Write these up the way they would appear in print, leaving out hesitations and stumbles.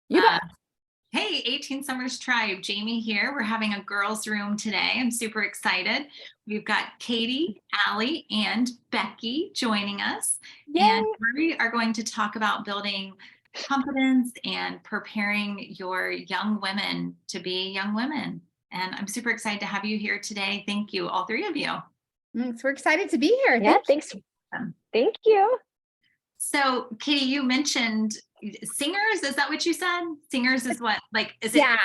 You Uh, bet. hey, 18 Summers Tribe, Jamie here. We're having a girls' room today. I'm super excited. We've got Katie, Allie, and Becky joining us, and Yay. we are going to talk about building confidence and preparing your young women to be young women. And I'm super excited to have you here today. Thank you, all three of you. We're excited to be here. Yeah, Thank thanks. Um, Thank you. So, Katie, you mentioned singers. Is that what you said? Singers is what? Like, is you. it Yeah.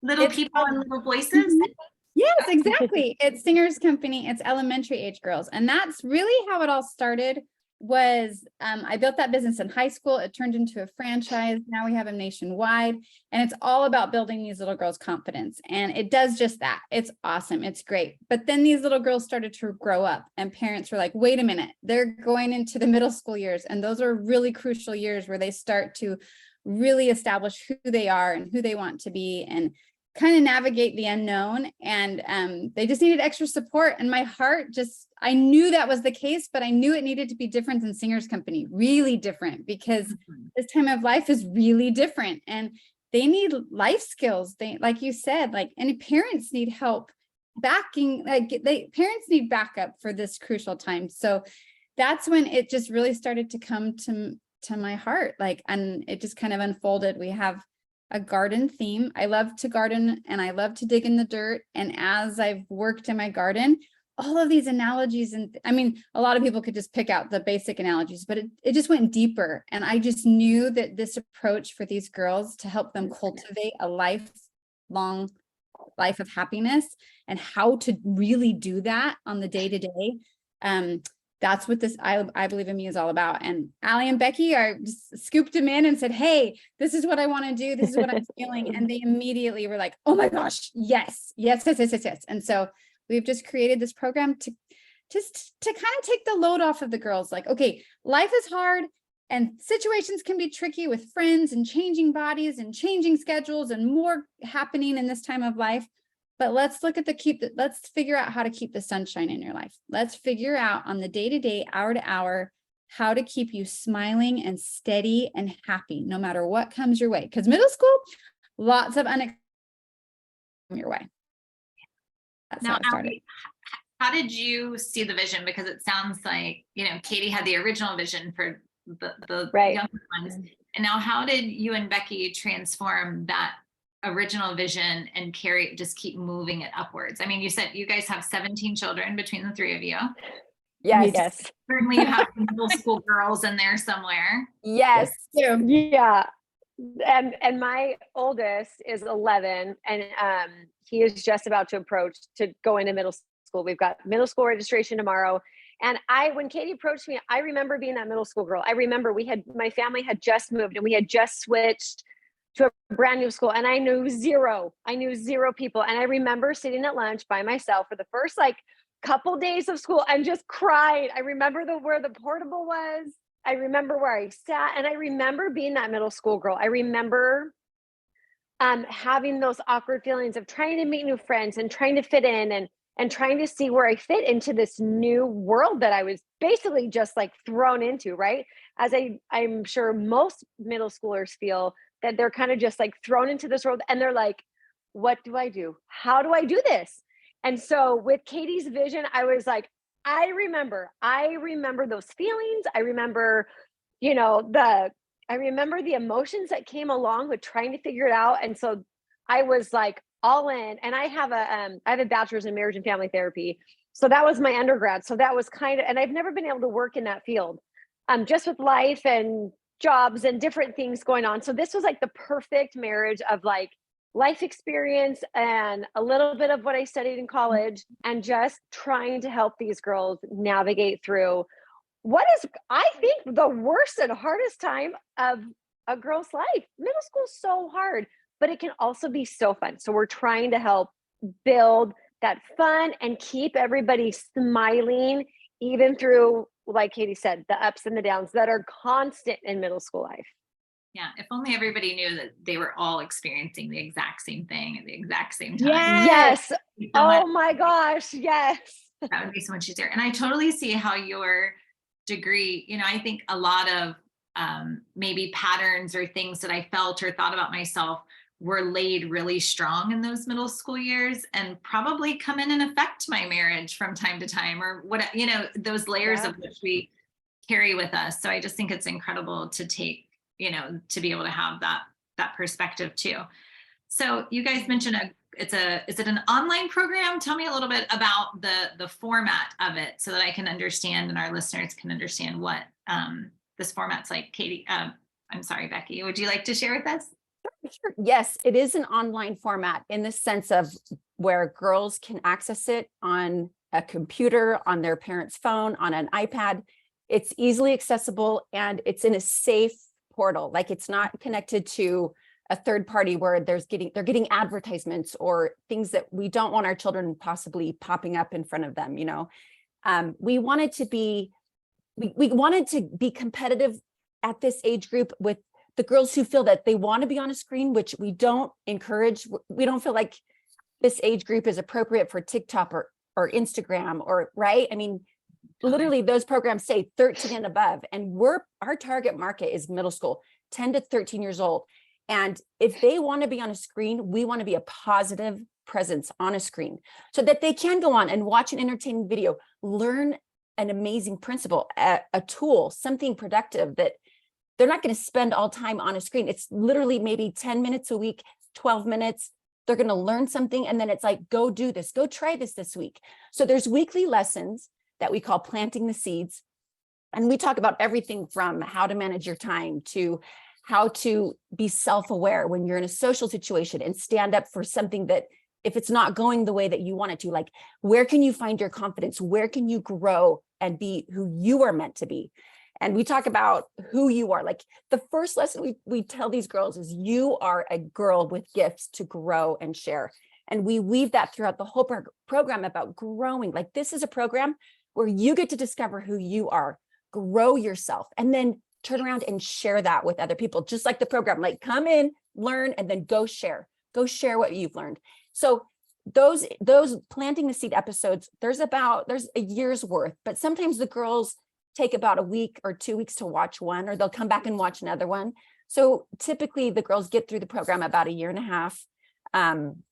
little It's people called, and little voices? Mhm. Yes, exactly. It's Singers Company. It's elementary age girls. And that's really how it all started was I built that business in high school. It turned into a franchise. Now we have them nationwide. And it's all about building these little girls' confidence. And it does just that. It's awesome. It's great. But then these little girls started to grow up and parents were like, wait a minute, they're going into the middle school years. And those are really crucial years where they start to really establish who they are and who they want to be and kind of navigate the unknown. And they just needed extra support. And my heart just, I knew that was the case, but I knew it needed to be different than Singers Company, really different, because this time of life is really different. And they need life skills. They, like you said, like, and parents need help backing, like parents need backup for this crucial time. So that's when it just really started to come to my heart, like, and it just kind of unfolded. We have a garden theme. I love to garden and I love to dig in the dirt. And as I've worked in my garden, all of these analogies, and I mean, a lot of people could just pick out the basic analogies, but it just went deeper. And I just knew that this approach for these girls to help them cultivate a lifelong life of happiness and how to really do that on the day to day. That's what this I Believe in Me is all about. And Allie and Becky are just scooped them in and said, hey, this is what I want to do. This is what I'm feeling. And they immediately were like, oh my gosh, yes, yes, yes, yes, yes, yes. And so we've just created this program to kind of take the load off of the girls. Like, okay, life is hard and situations can be tricky with friends and changing bodies and changing schedules and more happening in this time of life. But let's look at let's figure out how to keep the sunshine in your life. Let's figure out on the day-to-day, hour-to-hour, how to keep you smiling and steady and happy, no matter what comes your way. Because middle school, lots of unexpected come your way. That's Now, how it started. Allie, how did you see the vision? Because it sounds like, Katie had the original vision for the Right. younger ones. And now how did you and Becky transform that original vision and just keep moving it upwards? I mean, you said you guys have 17 children between the three of you. Yes. Certainly you have some middle school girls in there somewhere. Yes. Yes. Yeah. And my oldest is 11 and he is just about to approach to go into middle school. We've got middle school registration tomorrow. And when Katie approached me, I remember being that middle school girl. I remember my family had just moved and we had just switched to a brand new school and I knew zero people. And I remember sitting at lunch by myself for the first couple days of school and just cried. I remember where the portable was. I remember where I sat and I remember being that middle school girl. I remember having those awkward feelings of trying to meet new friends and trying to fit in and trying to see where I fit into this new world that I was basically just thrown into, right? As I'm sure most middle schoolers feel that they're kind of just thrown into this world and they're like, what do I do? How do I do this? And so with Katie's vision, I was like, I remember those feelings. I remember, I remember the emotions that came along with trying to figure it out. And so I was all in, and I have a bachelor's in marriage and family therapy. So that was my undergrad. So that was and I've never been able to work in that field, just with life and jobs and different things going on. So this was the perfect marriage of life experience and a little bit of what I studied in college and just trying to help these girls navigate through what is, I think, the worst and hardest time of a girl's life. Middle school is so hard, but it can also be so fun. So we're trying to help build that fun and keep everybody smiling, even through, like Katie said, the ups and the downs that are constant in middle school life. Yeah, if only everybody knew that they were all experiencing the exact same thing at the exact same time. Yes. Oh my gosh, yes. That would be so much easier. And I totally see how your degree, I think a lot of maybe patterns or things that I felt or thought about myself were laid really strong in those middle school years and probably come in and affect my marriage from time to time, or what, those layers Yeah. of which we carry with us. So I just think it's incredible to take, to be able to have that perspective too. So you guys mentioned is it an online program? Tell me a little bit about the format of it so that I can understand and our listeners can understand what this format's like. Katie, I'm sorry, Becky, would you like to share with us? Sure. Yes, it is an online format in the sense of where girls can access it on a computer, on their parent's phone, on an iPad. It's easily accessible and it's in a safe portal. Like it's not connected to a third party where they're getting advertisements or things that we don't want our children possibly popping up in front of them. We wanted to be competitive at this age group with the girls who feel that they want to be on a screen, which we don't encourage. We don't feel like this age group is appropriate for TikTok or Instagram, or right. I mean, literally those programs say 13 and above, and our target market is middle school, 10 to 13 years old. And if they want to be on a screen, we want to be a positive presence on a screen so that they can go on and watch an entertaining video, learn an amazing principle, a tool, something productive that they're not going to spend all time on a screen. It's literally maybe 10 minutes a week, 12 minutes. They're going to learn something. And then it's like, go do this, go try this week. So there's weekly lessons that we call planting the seeds. And we talk about everything from how to manage your time to how to be self-aware when you're in a social situation and stand up for something that if it's not going the way that you want it to, like, where can you find your confidence? Where can you grow and be who you are meant to be? And we talk about who you are. Like the first lesson we tell these girls is you are a girl with gifts to grow and share. And we weave that throughout the whole program about growing. Like this is a program where you get to discover who you are, grow yourself, and then turn around and share that with other people. Just like the program, like come in, learn, and then go share what you've learned. So those planting the seed episodes, there's a year's worth, but sometimes the girls take about a week or 2 weeks to watch one, or they'll come back and watch another one. So typically the girls get through the program about a year and a half. And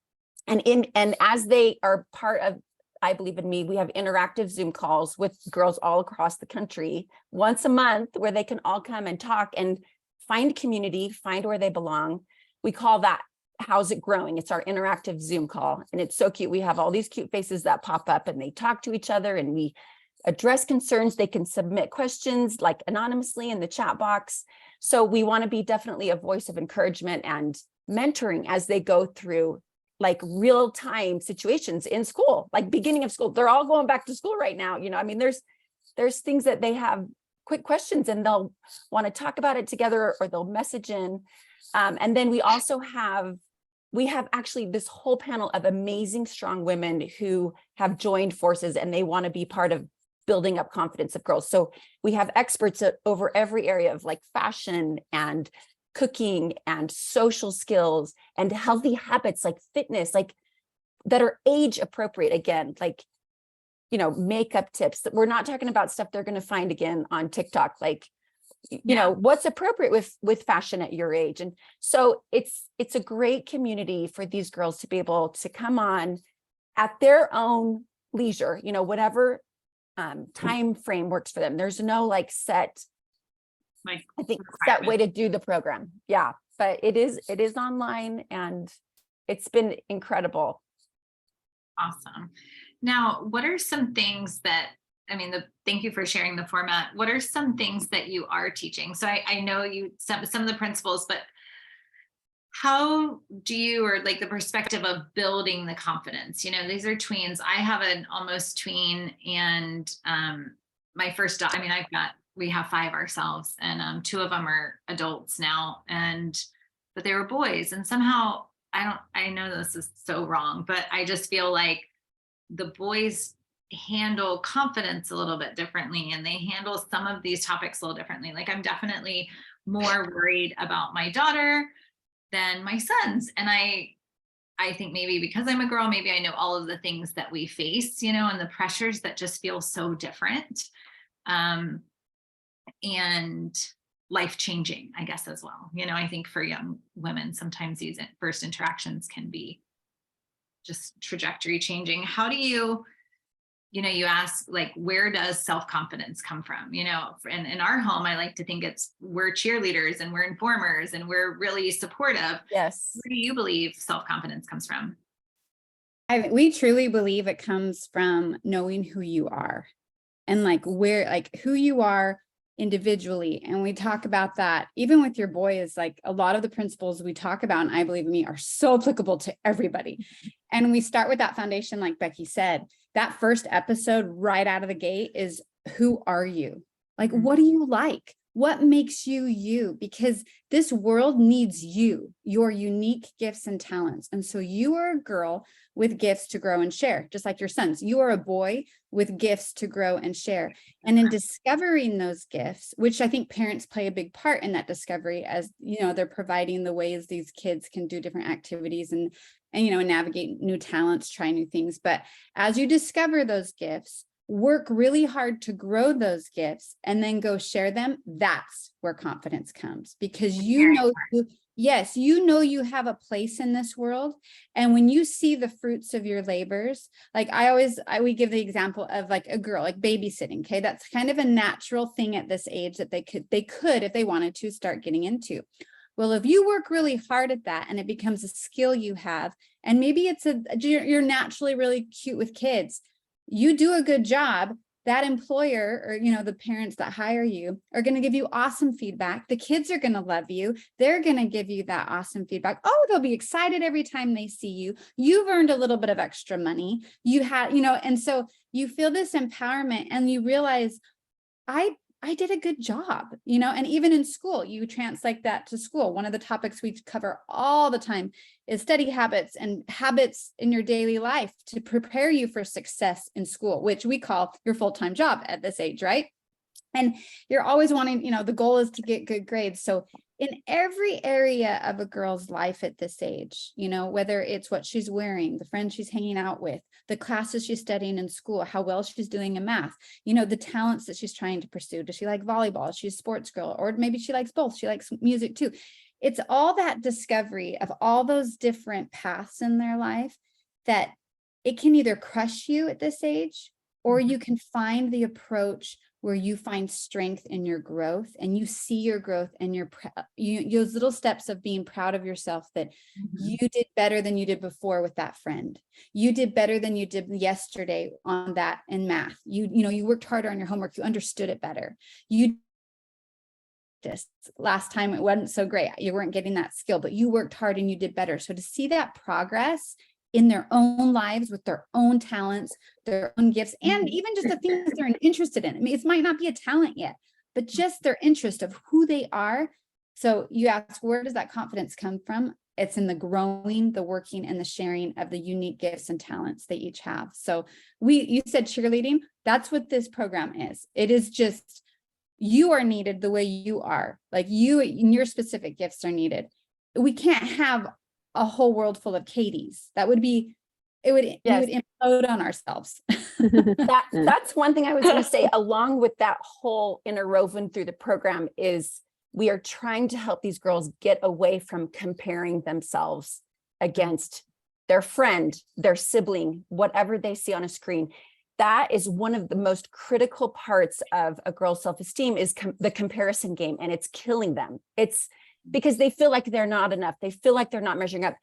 as they are part of I Believe in Me, we have interactive Zoom calls with girls all across the country once a month where they can all come and talk and find community, find where they belong. We call that How's It Growing? It's our interactive Zoom call. And it's so cute. We have all these cute faces that pop up and they talk to each other and we address concerns. They can submit questions like anonymously in the chat box. So we want to be definitely a voice of encouragement and mentoring as they go through like real time situations in school, like beginning of school. They're all going back to school right now. I mean, there's things that they have quick questions and they'll want to talk about it together or they'll message in. And then we have actually this whole panel of amazing, strong women who have joined forces and they want to be part of building up confidence of girls. So we have experts over every area of like fashion and cooking and social skills and healthy habits like fitness, like that are age appropriate. Again, like, makeup tips that we're not talking about stuff they're going to find again on TikTok, like, what's appropriate with fashion at your age. And so it's a great community for these girls to be able to come on at their own leisure, whatever time frame works for them. There's no like set, set way to do the program. Yeah, but it is online and it's been incredible. Awesome. Now, what are some things that, thank you for sharing the format. What are some things that you are teaching? So I know some of the principles, but how do you, or like the perspective of building the confidence? These are tweens. I have an almost tween and my first daughter, we have 5 ourselves and 2 of them are adults now, but they were boys. And somehow I know this is so wrong, but I just feel like the boys handle confidence a little bit differently and they handle some of these topics a little differently. Like I'm definitely more worried about my daughter than my sons. And I think maybe because I'm a girl, maybe I know all of the things that we face, and the pressures that just feel so different. And life changing, I guess, as well. You know, I think for young women, sometimes these first interactions can be just trajectory changing. How do you, you know, you ask like, where does self-confidence come from? You know, in our home, I like to think we're cheerleaders and we're informers and we're really supportive. Yes. Where do you believe self-confidence comes from? We truly believe it comes from knowing who you are and like who you are individually. And we talk about that even with your boys, like a lot of the principles we talk about, and I believe in me, are so applicable to everybody. And we start with that foundation, like Becky said, that first episode right out of the gate is, who are you? Like, what do you like? What makes you you? Because this world needs you, your unique gifts and talents. And so you are a girl with gifts to grow and share, just like your sons. You are a boy with gifts to grow and share. And in discovering those gifts, which I think parents play a big part in that discovery, as you know, they're providing the ways these kids can do different activities and you know, navigate new talents, try new things. But as you discover those gifts, work really hard to grow those gifts and then go share them. That's where confidence comes, because you know, yes, you know, you have a place in this world. And when you see the fruits of your labors, like we give the example of like a girl, like babysitting. Okay. That's kind of a natural thing at this age that they could, if they wanted to, start getting into. Well, if you work really hard at that and it becomes a skill you have, and maybe you're naturally really cute with kids, you do a good job, that employer or, you know, the parents that hire you are going to give you awesome feedback. The kids are going to love you. They're going to give you that awesome feedback. Oh, they'll be excited every time they see you. You've earned a little bit of extra money. You had, you know, and so you feel this empowerment and you realize, I did a good job, you know, and even in school, you translate that to school. One of the topics we cover all the time is study habits and habits in your daily life to prepare you for success in school, which we call your full-time job at this age, right? And you're always wanting, you know, the goal is to get good grades. So in every area of a girl's life at this age, you know, whether it's what she's wearing, the friends she's hanging out with, the classes she's studying in school, how well she's doing in math, you know, the talents that she's trying to pursue. Does she like volleyball? Is she a sports girl? Or maybe she likes both. She likes music too. It's all that discovery of all those different paths in their life that it can either crush you at this age, or you can find the approach where you find strength in your growth and you see your growth and those little steps of being proud of yourself that you did better than you did before with that friend. You did better than you did yesterday on that in math. You know, you worked harder on your homework. You understood it better. You this last time it wasn't so great. You weren't getting that skill, but you worked hard and you did better. So to see that progress in their own lives with their own talents, their own gifts, and even just the things they're interested in. I mean, it might not be a talent yet, but just their interest of who they are. So you ask, where does that confidence come from? It's in the growing, the working, and the sharing of the unique gifts and talents they each have. So you said cheerleading, that's what this program is. It is just, you are needed the way you are. Like you and your specific gifts are needed. We can't have a whole world full of Katies. That would be, we would implode on ourselves. That's one thing I was going to say, along with that whole interwoven through the program, is we are trying to help these girls get away from comparing themselves against their friend, their sibling, whatever they see on a screen. That is one of the most critical parts of a girl's self-esteem, is the comparison game, and it's killing them. It's because they feel like they're not enough. They feel like they're not measuring up,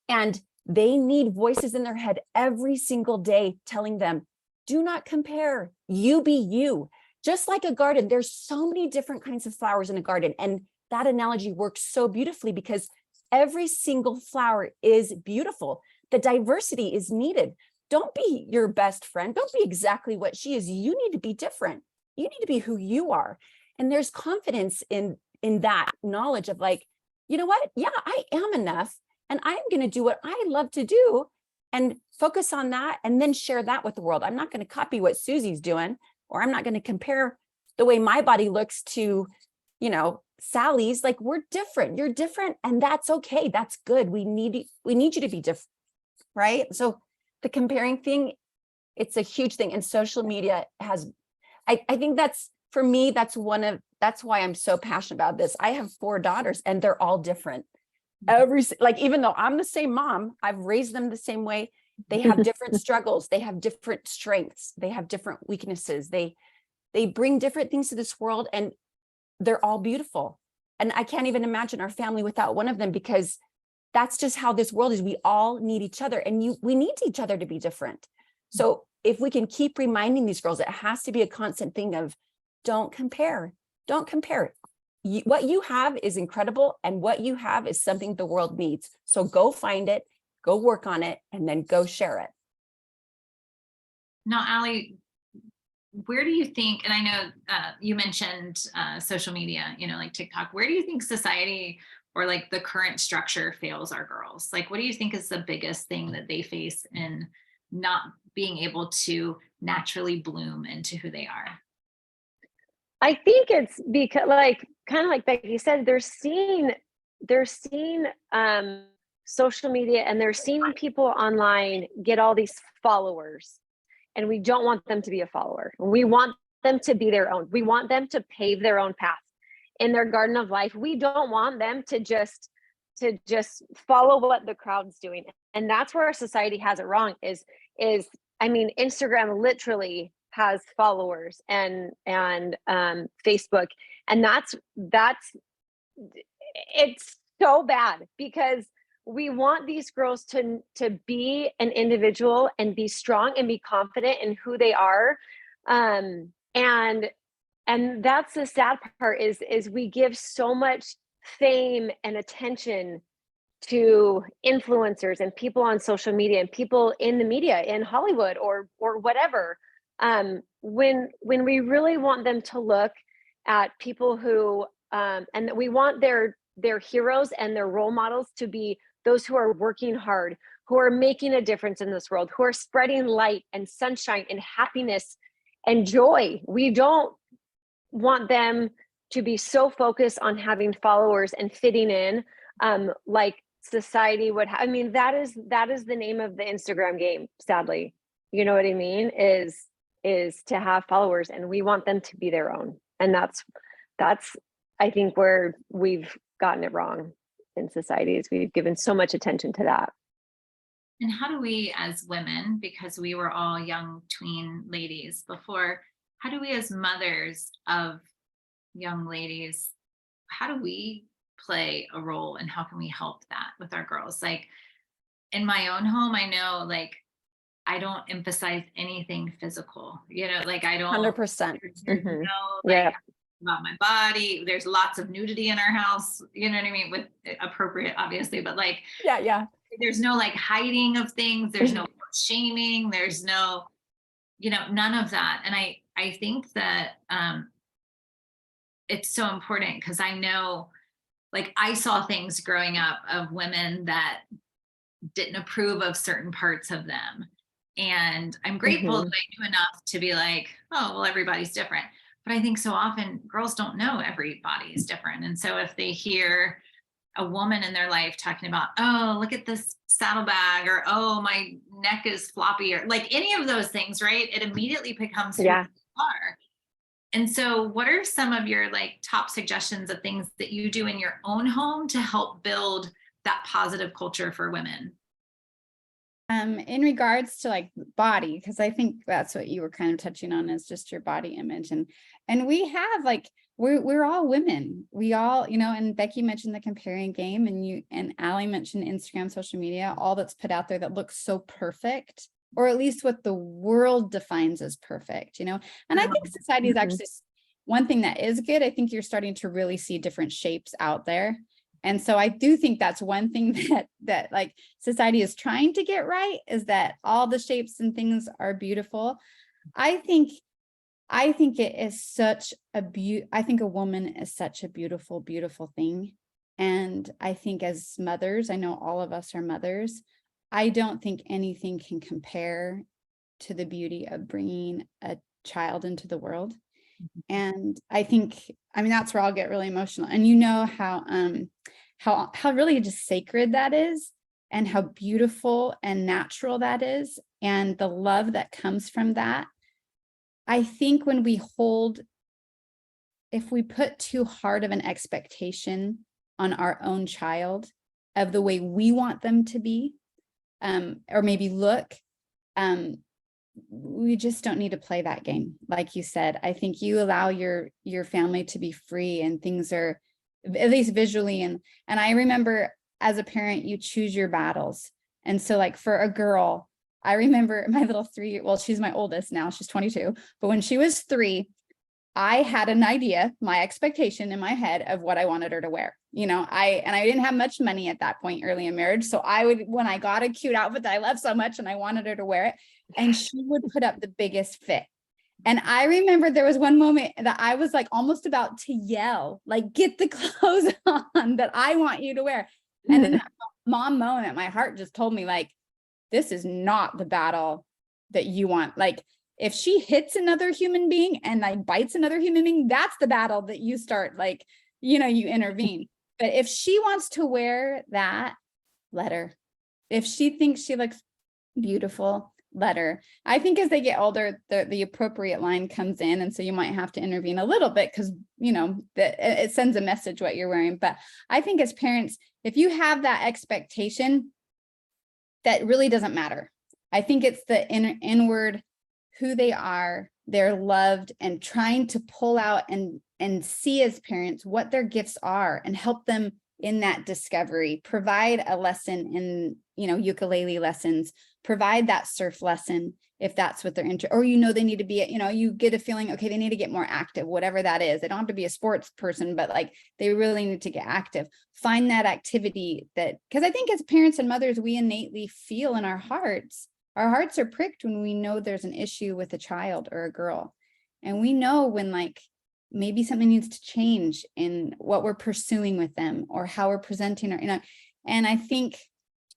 and they need voices in their head every single day telling them, do not compare, you be you. Just like a garden, there's so many different kinds of flowers in a garden. And that analogy works so beautifully because every single flower is beautiful. The diversity is needed. Don't be your best friend. Don't be exactly what she is. You need to be different. You need to be who you are. And there's confidence in that knowledge of like, you know what? Yeah, I am enough. And I'm going to do what I love to do and focus on that and then share that with the world. I'm not going to copy what Susie's doing, or I'm not going to compare the way my body looks to, you know, Sally's. Like, we're different. You're different. And that's okay. That's good. We need you to be different. Right. So the comparing thing, it's a huge thing. And social media has, I think that's, for me, that's one of that's why I'm so passionate about this. I have 4 daughters and they're all different. Like, even though I'm the same mom, I've raised them the same way. They have different struggles. They have different strengths. They have different weaknesses. They bring different things to this world, and they're all beautiful. And I can't even imagine our family without one of them, because that's just how this world is. We all need each other, and we need each other to be different. So if we can keep reminding these girls, it has to be a constant thing of don't compare. Don't compare. What you have is incredible, and what you have is something the world needs. So go find it, go work on it, and then go share it. Now, Allie, where do you think, and I know you mentioned social media, like TikTok, where do you think society or like the current structure fails our girls? Like, what do you think is the biggest thing that they face in not being able to naturally bloom into who they are? I think it's because, like, kind of like Becky said, they're seeing social media, and they're seeing people online get all these followers, and we don't want them to be a follower. We want them to be their own. We want them to pave their own path in their garden of life. We don't want them to just follow what the crowd's doing. And that's where our society has it wrong, is I mean, Instagram literally has followers, and Facebook, and that's it's so bad, because we want these girls to be an individual and be strong and be confident in who they are, and that's the sad part, is we give so much fame and attention to influencers and people on social media and people in the media in Hollywood or whatever, when we really want them to look at people who and we want their heroes and their role models to be those who are working hard, who are making a difference in this world, who are spreading light and sunshine and happiness and joy. We don't want them to be so focused on having followers and fitting in, like society would have. I mean, that is the name of the Instagram game, sadly. You know what I mean? Is to have followers, and we want them to be their own. And that's I think where we've gotten it wrong in society, is we've given so much attention to that. And how do we as women, because we were all young tween ladies before, how do we as mothers of young ladies, how do we play a role, and how can we help that with our girls? Like, in my own home, I know, like, I don't emphasize anything physical, like I don't 100%. Mhm. like, about my body. There's lots of nudity in our house, you know what I mean? With appropriate, obviously, but like, Yeah. there's no like hiding of things. There's no shaming. There's no, none of that. And I think that it's so important, because I know, like, I saw things growing up of women that didn't approve of certain parts of them. And I'm grateful that I knew enough to be like, oh, well, everybody's different. But I think so often girls don't know everybody is different. And so if they hear a woman in their life talking about, oh, look at this saddlebag, or, oh, my neck is floppy, or like any of those things, right? It immediately becomes who you are. And so what are some of your like top suggestions of things that you do in your own home to help build that positive culture for women? In regards to like body, because I think that's what you were kind of touching on, is just your body image. And we have like, we're all women. We all, and Becky mentioned the comparing game, and Allie mentioned Instagram, social media, all that's put out there that looks so perfect, or at least what the world defines as perfect, and I think society is actually one thing that is good. I think you're starting to really see different shapes out there. And so I do think that's one thing that like society is trying to get right, is that all the shapes and things are beautiful. I think it is such a I think a woman is such a beautiful, beautiful thing. And I think as mothers, I know all of us are mothers, I don't think anything can compare to the beauty of bringing a child into the world. And I think, that's where I'll get really emotional. And how really just sacred that is, and how beautiful and natural that is, and the love that comes from that. I think when we hold if we put too hard of an expectation on our own child of the way we want them to be, or maybe look, we just don't need to play that game. Like you said, I think you allow your family to be free, and things are, at least visually. And I remember as a parent, you choose your battles. And so like for a girl, I remember my little well, she's my oldest now, she's 22, but when she was 3, I had an idea, my expectation in my head of what I wanted her to wear. You know, I didn't have much money at that point early in marriage. So I would, when I got a cute outfit that I love so much and I wanted her to wear it, and she would put up the biggest fit. And I remember there was one moment that I was like almost about to yell, like, get the clothes on that I want you to wear. And then that mom moment, my heart just told me, like, this is not the battle that you want. Like, if she hits another human being and like bites another human being, that's the battle that you start, like, you know, you intervene. But if she wants to wear that, let her. If she thinks she looks beautiful, let her. I think as they get older, the appropriate line comes in. And so you might have to intervene a little bit because, you know, it sends a message what you're wearing. But I think as parents, if you have that expectation, that really doesn't matter. I think it's the inward, who they are, they're loved, and trying to pull out and see as parents what their gifts are and help them in that discovery. Provide a lesson in, you know, ukulele lessons, provide that surf lesson if that's what they're into, or, you know, they need to be, you know, you get a feeling, okay, they need to get more active, whatever that is. They don't have to be a sports person, but like they really need to get active. Find that activity that, because I think as parents and mothers, we innately feel in our hearts are pricked when we know there's an issue with a child or a girl. And we know when like maybe something needs to change in what we're pursuing with them or how we're presenting our, you know, and I think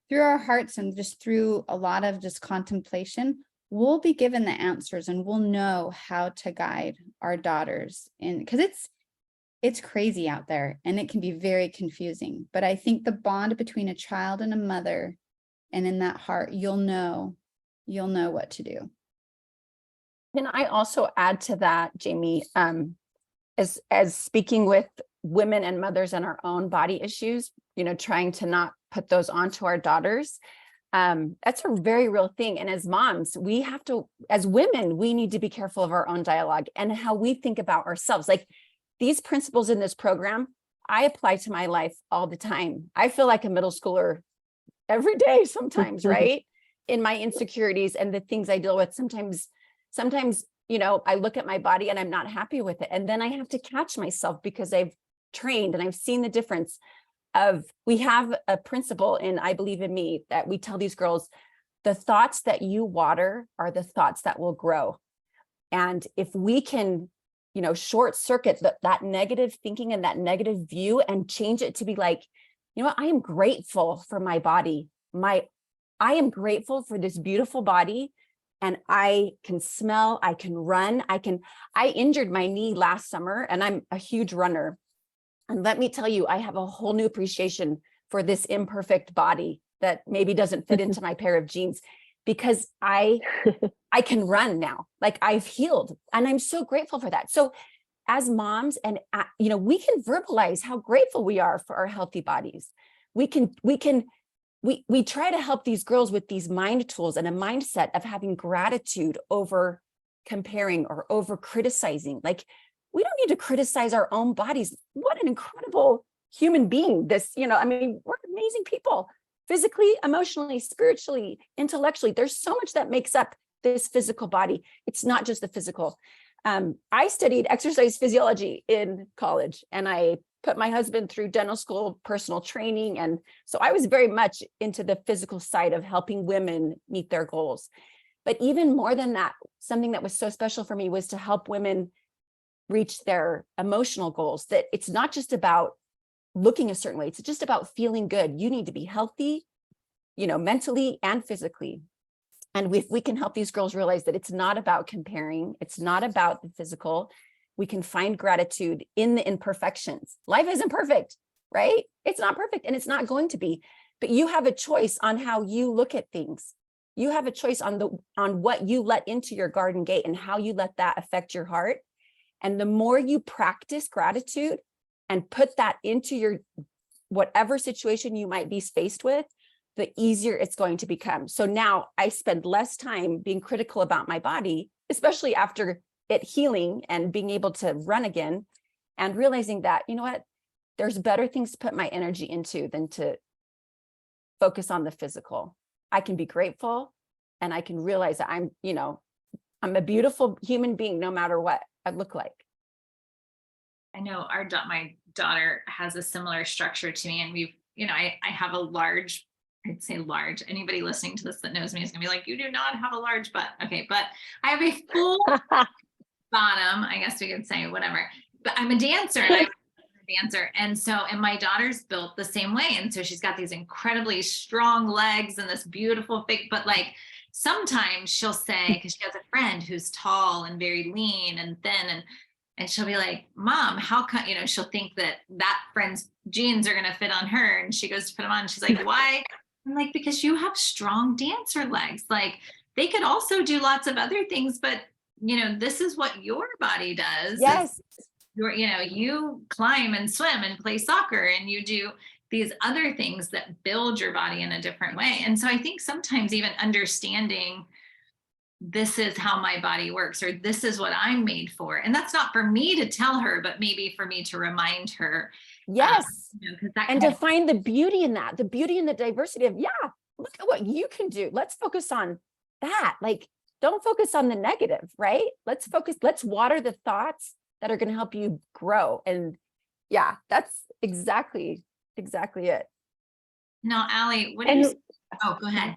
through our hearts and just through a lot of just contemplation, we'll be given the answers and we'll know how to guide our daughters in, because it's crazy out there and it can be very confusing. But I think the bond between a child and a mother, and in that heart, you'll know what to do. Can I also add to that, Jamie, as speaking with women and mothers and our own body issues, you know, trying to not put those onto our daughters. That's a very real thing. And as moms, we have to, as women, we need to be careful of our own dialogue and how we think about ourselves. Like these principles in this program, I apply to my life all the time. I feel like a middle schooler every day sometimes, right? In my insecurities and the things I deal with. Sometimes, you know, I look at my body and I'm not happy with it. And then I have to catch myself because I've trained and I've seen the difference of, we have a principle in I Believe in Me that we tell these girls, the thoughts that you water are the thoughts that will grow. And if we can, you know, short circuit that negative thinking and that negative view and change it to be like, you know what, I am grateful for my body. I am grateful for this beautiful body, and I can smell, I can run, I injured my knee last summer and I'm a huge runner. And let me tell you, I have a whole new appreciation for this imperfect body that maybe doesn't fit into my pair of jeans, because I can run now, like I've healed, and I'm so grateful for that. So as moms, and you know, we can verbalize how grateful we are for our healthy bodies. We try to help these girls with these mind tools and a mindset of having gratitude over comparing or over criticizing. Like, we don't need to criticize our own bodies. What an incredible human being this, you know, I mean, we're amazing people, physically, emotionally, spiritually, intellectually. There's so much that makes up this physical body. It's not just the physical. I studied exercise physiology in college, and I put my husband through dental school, personal training. And so I was very much into the physical side of helping women meet their goals. But even more than that, something that was so special for me was to help women reach their emotional goals, that it's not just about looking a certain way. It's just about feeling good. You need to be healthy, you know, mentally and physically. And we can help these girls realize that it's not about comparing. It's not about the physical. We can find gratitude in the imperfections. Life isn't perfect, right? It's not perfect, and it's not going to be, but you have a choice on how you look at things. You have a choice on what you let into your garden gate and how you let that affect your heart. And the more you practice gratitude and put that into your whatever situation you might be faced with, the easier it's going to become. So now I spend less time being critical about my body, especially after it healing and being able to run again, and realizing that, you know what, there's better things to put my energy into than to focus on the physical. I can be grateful, and I can realize that I'm a beautiful human being no matter what I look like. I know my daughter has a similar structure to me, and we've, I have a large, I'd say large, anybody listening to this that knows me is gonna be like, you do not have a large butt. Okay. But I have a full bottom, I guess we could say, whatever, but I'm a dancer. And I'm a dancer. And my daughter's built the same way. And so she's got these incredibly strong legs and this beautiful figure, but like, sometimes she'll say, because she has a friend who's tall and very lean and thin, and she'll be like, Mom, how come, she'll think that friend's jeans are going to fit on her. And she goes to put them on. And she's like, why? I'm like, because you have strong dancer legs. Like, they could also do lots of other things, but this is what your body does. Yes. You climb and swim and play soccer, and you do these other things that build your body in a different way. And so I think sometimes even understanding this is how my body works, or this is what I'm made for. And that's not for me to tell her, but maybe for me to remind her. Yes. And to of, find the beauty in that, the beauty in the diversity of, yeah, look at what you can do. Let's focus on that. Like, don't focus on the negative, right? Let's water the thoughts that are going to help you grow. And yeah, that's exactly it. now, Allie, what do you, oh, go ahead.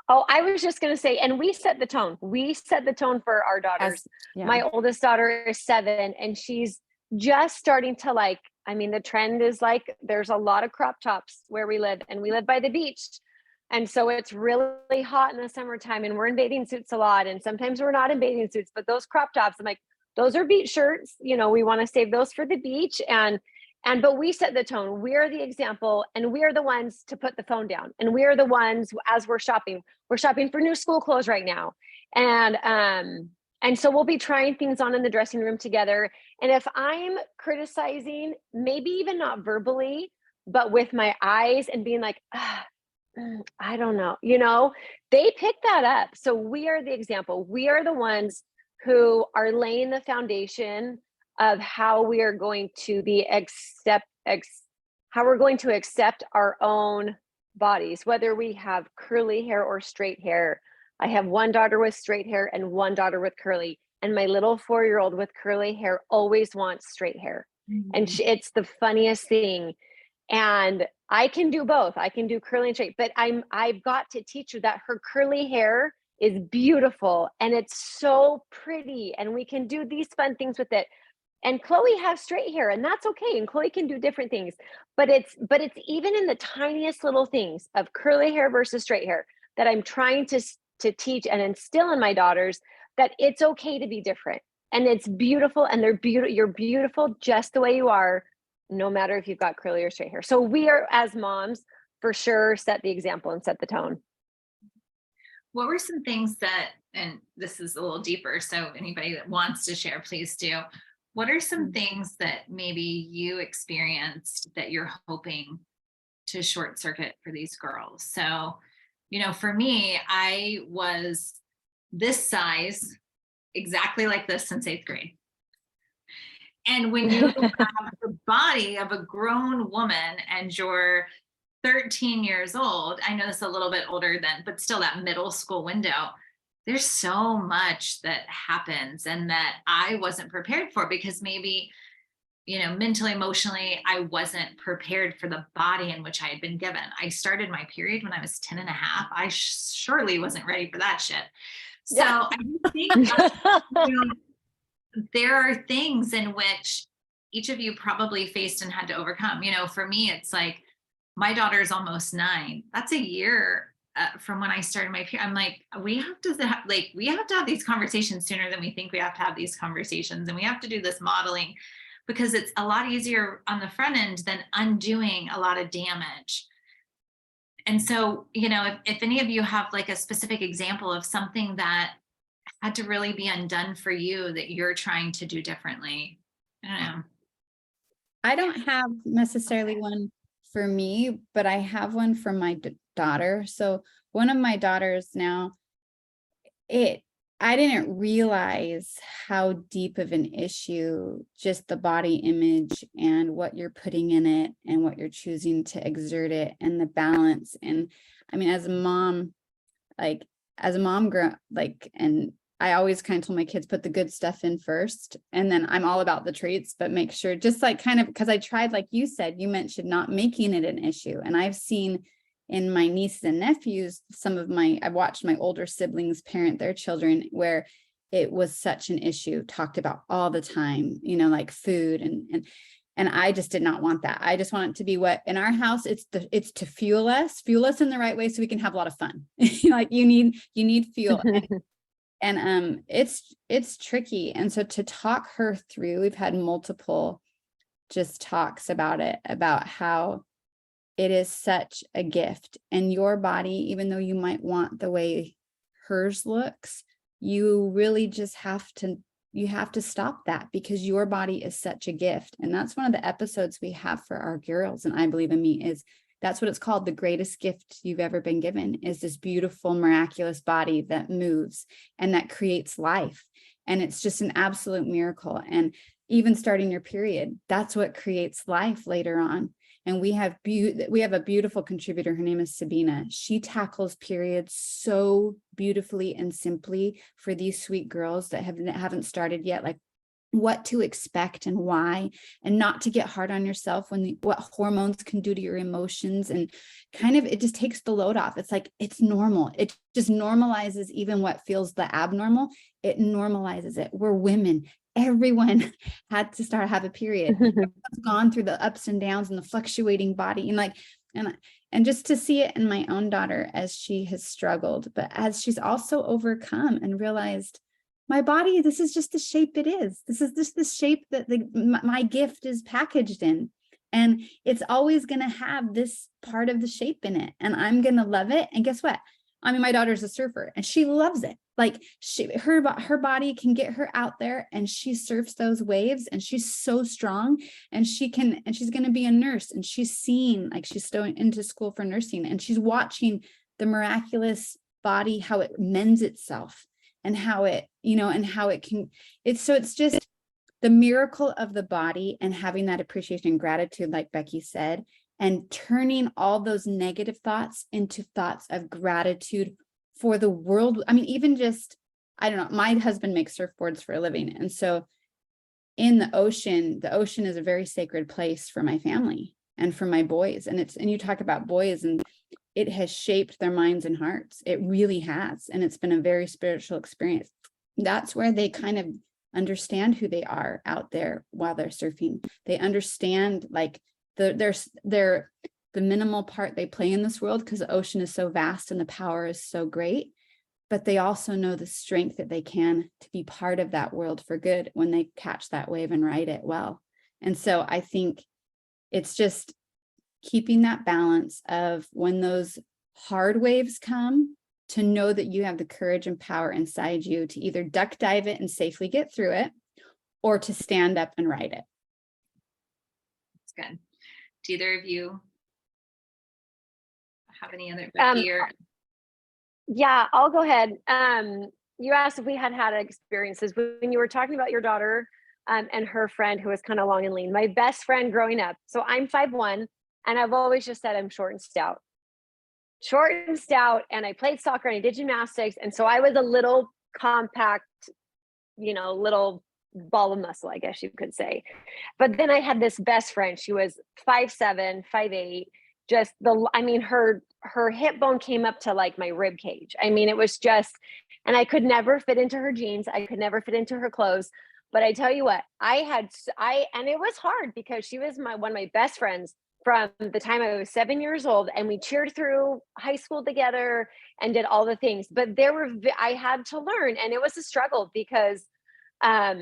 Oh, I was just going to say, and we set the tone. We set the tone for our daughters. Yeah. My oldest daughter is 7, and she's just starting to the trend is like, there's a lot of crop tops where we live, and we live by the beach. And so it's really hot in the summertime, and we're in bathing suits a lot. And sometimes we're not in bathing suits, but those crop tops, I'm like, those are beach shirts. We want to save those for the beach. But we set the tone. We're the example, and we are the ones to put the phone down. And we are the ones, as we're shopping for new school clothes right now. And so we'll be trying things on in the dressing room together. And if I'm criticizing, maybe even not verbally, but with my eyes and being like, I don't know, they pick that up. So we are the example. We are the ones who are laying the foundation of how we are going to how we're going to accept our own bodies, whether we have curly hair or straight hair. I have one daughter with straight hair and one daughter with curly, and my little 4-year-old with curly hair always wants straight hair. Mm-hmm. And it's the funniest thing. And I can do both. I can do curly and straight, but I've got to teach her that her curly hair is beautiful and it's so pretty, and we can do these fun things with it. And Chloe has straight hair, and that's okay. And Chloe can do different things, but it's even in the tiniest little things of curly hair versus straight hair that I'm trying to teach and instill in my daughters that it's okay to be different, and it's beautiful, and you're beautiful just the way you are, no matter if you've got curly or straight hair. So we are, as moms, for sure, set the example and set the tone. What were some things that, and this is a little deeper, so anybody that wants to share, please do. What are some things that maybe you experienced that you're hoping to short circuit for these girls? So, for me, I was this size, exactly like this since 8th grade. And when you have the body of a grown woman and you're 13 years old, I know this a little bit older than, but still that middle school window, there's so much that happens and that I wasn't prepared for, because maybe, mentally, emotionally, I wasn't prepared for the body in which I had been given. I started my period when I was 10 and a half. I surely wasn't ready for that shit. So yeah. I think there are things in which each of you probably faced and had to overcome. For me, it's like, my daughter's almost 9. That's a year from when I started my period. I'm like, we have to have these conversations sooner than we think we have to have these conversations. And we have to do this modeling, because it's a lot easier on the front end than undoing a lot of damage. And so, if any of you have like a specific example of something that had to really be undone for you that you're trying to do differently? I don't know. I don't have necessarily one for me, but I have one for my daughter. So one of my daughters now, I didn't realize how deep of an issue just the body image and what you're putting in it and what you're choosing to exert it and the balance. And I mean, as a mom, and I always kind of told my kids, put the good stuff in first. And then I'm all about the traits, but make sure just like kind of, because I tried, like you said, you mentioned not making it an issue. And I've seen in my nieces and nephews, I've watched my older siblings parent their children where it was such an issue talked about all the time, like food and I just did not want that. I just want it to be what in our house, it's to fuel us in the right way so we can have a lot of fun. Like you need fuel. And it's tricky. And so to talk her through, we've had multiple just talks about it, about how it is such a gift, and your body, even though you might want the way hers looks, you really just have to stop that, because your body is such a gift. And that's one of the episodes we have for our girls. And I Believe in Me is that's what it's called. The greatest gift you've ever been given is this beautiful, miraculous body that moves and that creates life. And it's just an absolute miracle. And even starting your period, that's what creates life later on. And we have a beautiful contributor. Her name is Sabina. She tackles periods so beautifully and simply for these sweet girls that haven't started yet, like what to expect and why, and not to get hard on yourself when what hormones can do to your emotions, and kind of it just takes the load off. It's like, it's normal. It just normalizes even what feels the abnormal. It normalizes it. We're women. Everyone had to have a period. Everyone's gone through the ups and downs and the fluctuating body, and just to see it in my own daughter as she has struggled, but as she's also overcome and realized, my body, this is just the shape it is. This is just the shape that my gift is packaged in. And it's always going to have this part of the shape in it. And I'm going to love it. And guess what? I mean, my daughter's a surfer and she loves it. Like her body can get her out there and she surfs those waves, and she's so strong, and she's going to be a nurse, and she's seeing, like, she's going into school for nursing, and she's watching the miraculous body, how it mends itself, and how it, it's just the miracle of the body, and having that appreciation and gratitude, like Becky said, and turning all those negative thoughts into thoughts of gratitude for the world. I mean, even just, I don't know, my husband makes surfboards for a living. And so in the ocean is a very sacred place for my family and for my boys. And you talk about boys, and it has shaped their minds and hearts. It really has. And it's been a very spiritual experience. That's where they kind of understand who they are out there while they're surfing. They understand like the minimal part they play in this world, because the ocean is so vast and the power is so great, but they also know the strength that they can to be part of that world for good when they catch that wave and ride it well. And so I think it's just keeping that balance of, when those hard waves come, to know that you have the courage and power inside you to either duck dive it and safely get through it, or to stand up and ride it. That's good. Do either of you have any other, Becky, or? Yeah, I'll go ahead. You asked if we had experiences when you were talking about your daughter and her friend who was kind of long and lean. My best friend growing up, so I'm 5'1", and I've always just said I'm short and stout. And I played soccer and I did gymnastics, and so I was a little compact, little ball of muscle, I guess you could say. But then I had this best friend. She was 5'7", 5'8", her hip bone came up to like my rib cage. I mean, it was just, and I could never fit into her jeans. I could never fit into her clothes. But I tell you what, and it was hard, because she was one of my best friends from the time I was 7 years old, and we cheered through high school together and did all the things. But I had to learn, and it was a struggle, because I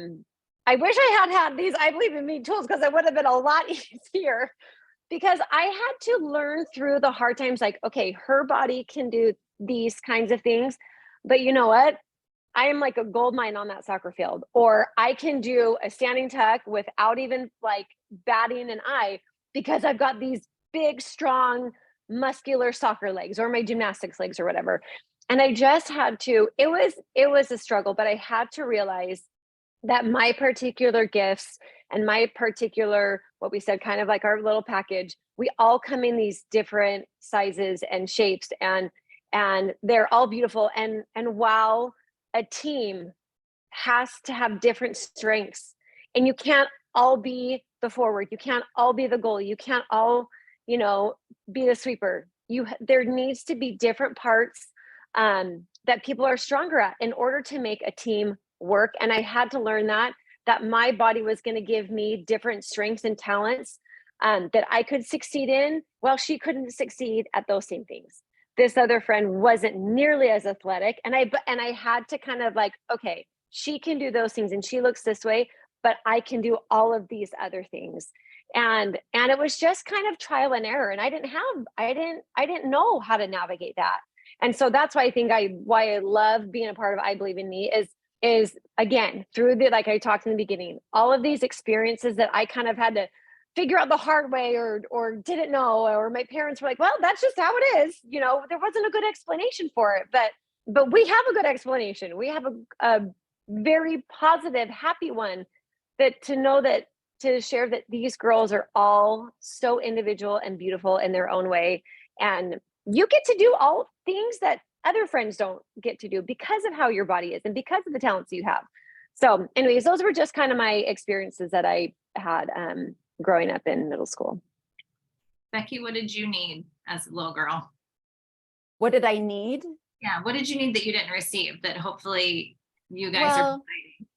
wish I had these I Believe in Me tools, because it would have been a lot easier, because I had to learn through the hard times, like, okay, her body can do these kinds of things, but you know what? I am like a gold mine on that soccer field, or I can do a standing tuck without even like batting an eye because I've got these big, strong, muscular soccer legs or my gymnastics legs or whatever. And I just had to, it was a struggle, but I had to realize that my particular gifts and my particular, what we said, kind of like our little package, we all come in these different sizes and shapes, and they're all beautiful. And while a team has to have different strengths, and you can't all be the forward, you can't all be the goalie, you can't all, you know, be the sweeper. There needs to be different parts that people are stronger at in order to make a team work. And I had to learn that my body was going to give me different strengths and talents that I could succeed in, while she couldn't succeed at those same things. This other friend wasn't nearly as athletic, and I had to kind of like, okay, she can do those things and she looks this way, but I can do all of these other things. And it was just kind of trial and error, and I didn't know how to navigate that. And so that's why I think why I love being a part of I Believe in Me is again, through the, like I talked in the beginning, all of these experiences that I kind of had to figure out the hard way, or didn't know, or my parents were like, well, that's just how it is. You know, there wasn't a good explanation for it, but we have a good explanation. We have a very positive, happy one, that to share that these girls are all so individual and beautiful in their own way. And you get to do all things that other friends don't get to do because of how your body is and because of the talents you have. So anyways, those were just kind of my experiences that I had growing up in middle school. Becky, what did you need as a little girl? What did I need? Yeah, what did you need that you didn't receive that hopefully you guys are providing?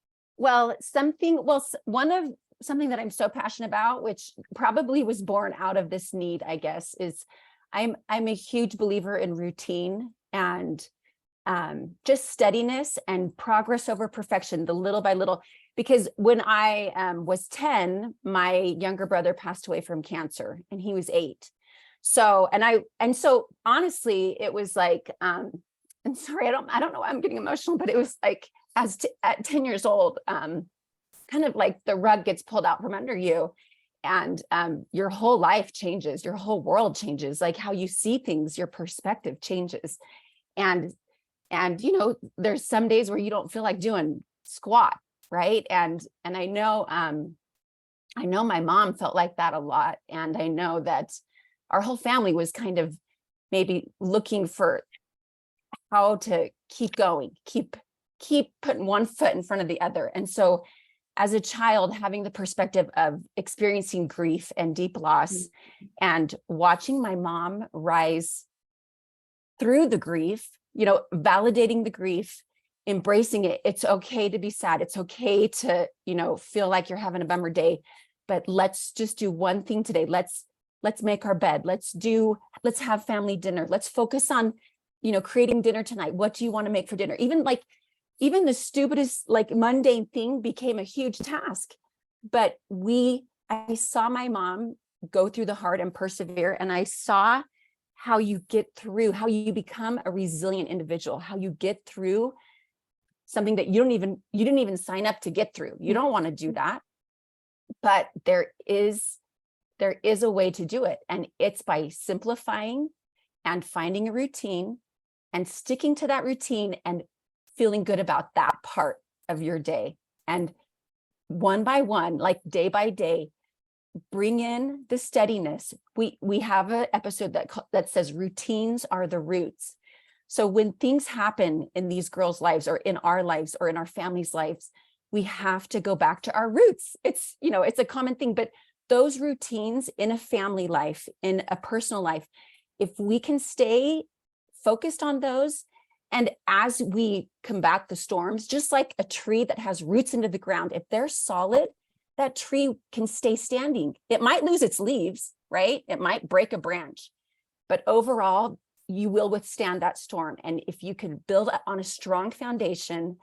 Something that I'm so passionate about, which probably was born out of this need, I guess, is I'm a huge believer in routine and just steadiness and progress over perfection, the little by little. Because when I was 10, my younger brother passed away from cancer, and he was 8. So honestly, it was like, and sorry, I don't know why I'm getting emotional, but it was like at 10 years old, kind of like the rug gets pulled out from under you, and your whole life changes, your whole world changes, like how you see things, your perspective changes. And you know, there's some days where you don't feel like doing squat, right? And I know my mom felt like that a lot, and I know that our whole family was kind of maybe looking for how to keep going, keep putting one foot in front of the other. And so as a child, having the perspective of experiencing grief and deep loss, and watching my mom rise through the grief, you know, validating the grief, embracing it. It's okay to be sad. It's okay to, you know, feel like you're having a bummer day, but let's just do one thing today. Let's make our bed. Let's have family dinner. Let's focus on, you know, creating dinner tonight. What do you want to make for dinner? Even the stupidest, like mundane thing became a huge task. But I saw my mom go through the hard and persevere. And I saw how you get through, how you become a resilient individual, how you get through something that you didn't even sign up to get through. You don't want to do that. But there is a way to do it. And it's by simplifying and finding a routine and sticking to that routine and feeling good about that part of your day. And one by one, like day by day, bring in the steadiness. We have an episode that says routines are the roots. So when things happen in these girls' lives, or in our lives, or in our families' lives, we have to go back to our roots. It's, you know, it's a common thing, but those routines in a family life, in a personal life, if we can stay focused on those, and as we combat the storms, just like a tree that has roots into the ground, if they're solid, that tree can stay standing. It might lose its leaves, right? It might break a branch, but overall, you will withstand that storm. And if you can build on a strong foundation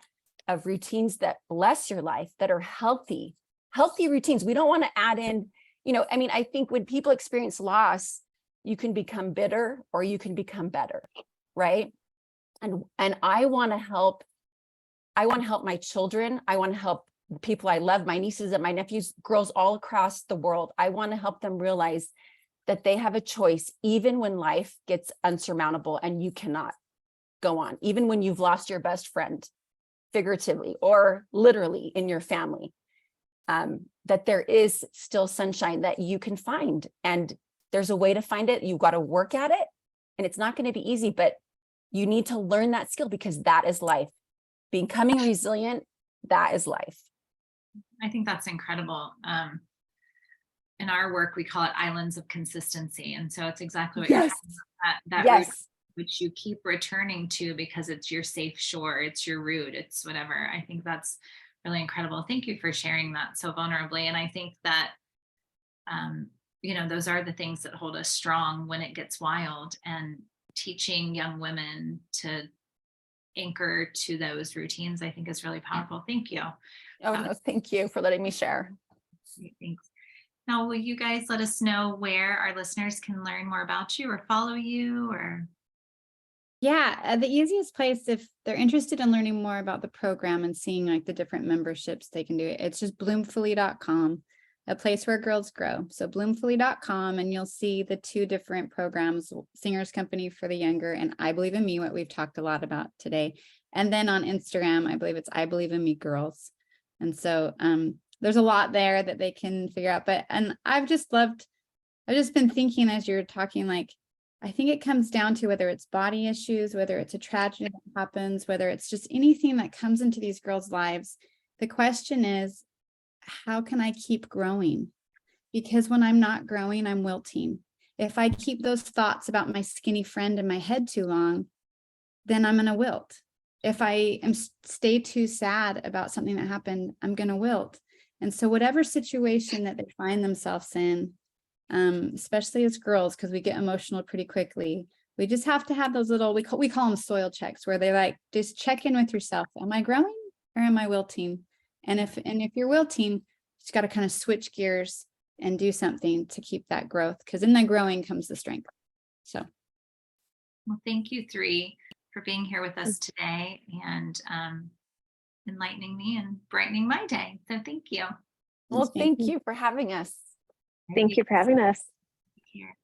of routines that bless your life, that are healthy routines. We don't want to add in, you know, I mean, I think when people experience loss, you can become bitter or you can become better, right? And I want to help I want to help my children. I want to help the people I love, my nieces and my nephews, girls all across the world. I want to help them realize that they have a choice, even when life gets unsurmountable and you cannot go on, even when you've lost your best friend, figuratively or literally in your family, that there is still sunshine that you can find. And there's a way to find it. You've got to work at it. And it's not going to be easy, but you need to learn that skill because that is life. Becoming resilient, that is life. I think that's incredible. In our work, we call it islands of consistency. And so it's exactly what you're Yes. talking about, that Yes. root which you keep returning to because it's your safe shore, it's your root, it's whatever. I think that's really incredible. Thank you for sharing that so vulnerably. And I think that, those are the things that hold us strong when it gets wild, and teaching young women to anchor to those routines, I think is really powerful. Thank you. Oh, no, thank you for letting me share. Great, thanks. Now, will you guys let us know where our listeners can learn more about you or follow you or? Yeah, the easiest place if they're interested in learning more about the program and seeing like the different memberships they can do it, it's just bloomfully.com, a place where girls grow. So bloomfully.com, and you'll see the two different programs, Singers Company for the younger and I Believe in Me, what we've talked a lot about today. And then on Instagram, I believe it's I Believe in Me Girls. And so there's a lot there that they can figure out. And I've just been thinking as you're talking, like, I think it comes down to whether it's body issues, whether it's a tragedy that happens, whether it's just anything that comes into these girls' lives. The question is, how can I keep growing? Because when I'm not growing, I'm wilting. If I keep those thoughts about my skinny friend in my head too long, then I'm going to wilt. If I stay too sad about something that happened, I'm going to wilt. And so whatever situation that they find themselves in, especially as girls, because we get emotional pretty quickly, we just have to have those little, we call them soil checks, where they like, just check in with yourself. Am I growing or am I wilting? And if you're wilting, you just got to kind of switch gears and do something to keep that growth, because in the growing comes the strength. So. Well, thank you three for being here with us today and enlightening me and brightening my day. So thank you. Well, thank you for having us. Thank you for having us. Here.